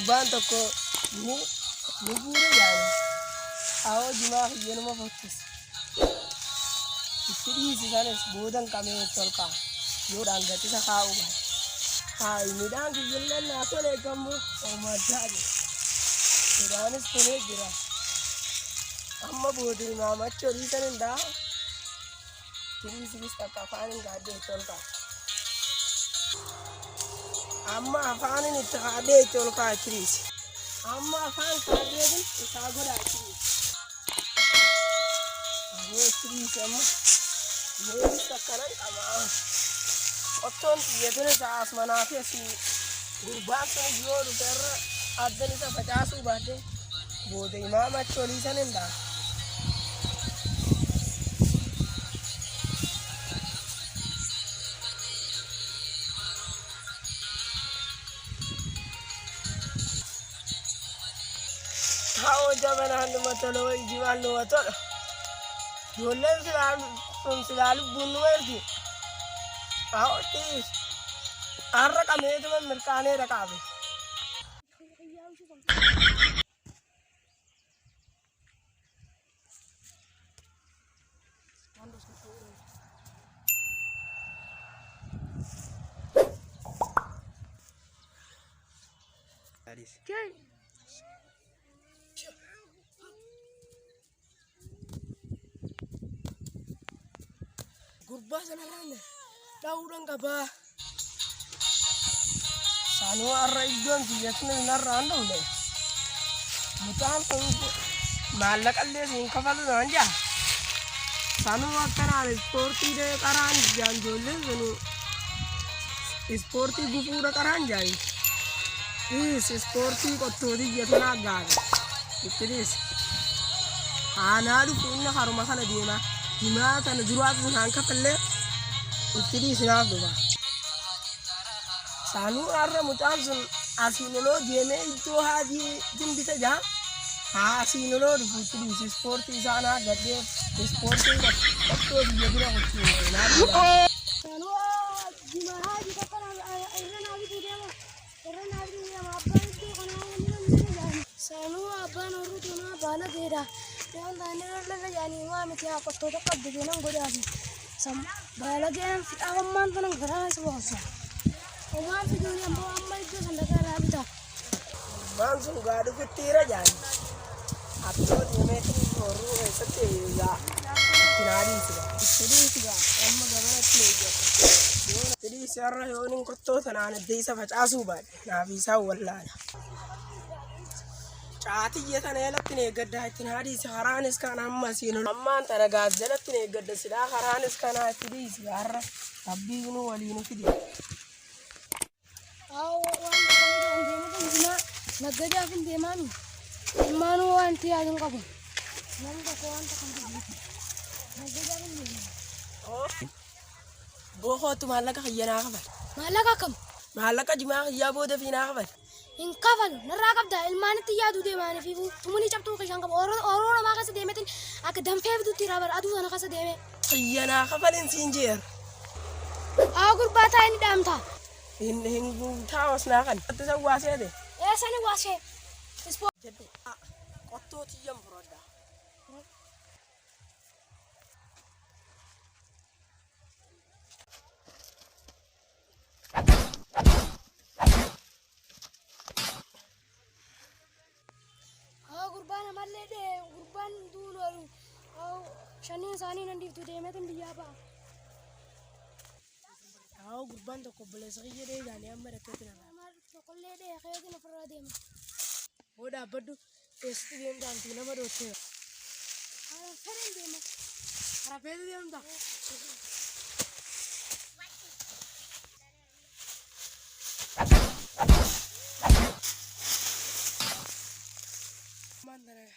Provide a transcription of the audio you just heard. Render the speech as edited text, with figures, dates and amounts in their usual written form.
gurbaan tokko ni guure yaani. Awoo jimaa hiyyenuma fokkisa. Itti dhiisisanis boodan qabee tolkaa yoo dhaangatisa kaa'uu baate. Haa midhaan kiyyilleen naa tolee gamoo oomaddaa jira. Midhaanis tolee jira. Amma boodee maamachi horiisan hin daa. Tiriisis takka afaan hin gaaddee tolkaa. Amma afaan itti haadhee tolkaa tiriisi. Amma afaan kaadheetin isaa godhaa tiriisi. Ammoo tiriisi amma mooris akkanan qabaa. Qottoon xiyyeetuun isaa as manaa fi asii gurbaan sun yoo dhufe irra addan isa facaasuu baate boodee maamachi horiisan hin daa. How Javan Matalo Jivan Water? You live from Silalu Bunwerdi. How it is? Araka made of Mercane Rakabi. That is. Gurbaa sanarraan dhahuudhaan qabaa. Saanuu har'a iddoon xiyyeessina narraan dhufne. Mucaan kun maallaqallee siin kafalu naan jaa. Saanuu akkanaan ispoortii qaraan jaan ijoolleen sun ispoortii gufuudha qaraan jaayi. Ispoortii qottootii jetunaa gaaga. Ittinis aanaa dhufu inni haruma kana deemaa. Jimaa sana juraatu sun hanka fallee itti dhiisinaaf dhufa. Saanuu har'a mucaan sun asiinoloo deemee iddoo haadii dimbita jaa. Haa asiinoloo dhufu itti dhiisi ispoortii isaanaa gadhee ispoortii qottoo biyya bira qottoo. Saanuu jimaa haadii tokko irra naabituu deema. Irra naabituu deema abbaan iddoo kanaa waliin deema. Saanuu abbaan oorruu tunaa baala geedhaa. Yang tadi lalu jadi mami tiap waktu tu kau begini godam, balagan awam mantan geras bosa. Omam video ni ambo amma itu sandakan rabita. Langsung gadu ketira jangan. Atau dia metin oorruu esate ya. Tinari sih. Amma gamana tiga. Jadi sekarang yoning kotor tanah desa facasu bad. Nafisa wallana. Taatee Aabbaa jalatti neeggadda ittiin haadhiisi haraanis kan amma siin ammaan tana gaas jalatti neeggadda silaa haraanis kana itti dhiisi har'a rabbii nu waliin fidi. Waan deemaa naggadaa fi deemaani ilmaanuu wanti yaadun qabu namni tokko wanta kan dubbatu naggadaa fi deemaa. Boqootu maallaqa xiyyanaa qabal. Maallaqa kam? Maallaqa jimaa xiyyaa booda fiinaa qabal. In kafal narraa qabda ilmaan itti yaadu deemaanii fi tumuni cabtuu qishaan qabu oorruu namaa keessa deemetin akka danfee bituutti irraa bara aduu sana keessa deeme. Xiyyanaa kafalin siin jeer. Gurbaa taa'ee ni dhaamta. Hin taa'os naa kan. Ati san waaseete. Sani waasee. Jedhu qottoo xiyyan furadda. Gurbaan amallee gurbaan duulolu shaniin isaanii nan dhiiftu deemeetin biyyaa ba'a. Gurbaan tokko obboleessa kiyya dheedaanii amma rakkeetti nama. Tokkollee dheekeetiin ofirraa deema. Hoo dhaabbaddu eessatti deemtaantu nama dhootteera. Fedhan deema. Harafeetti deemta. Mandare.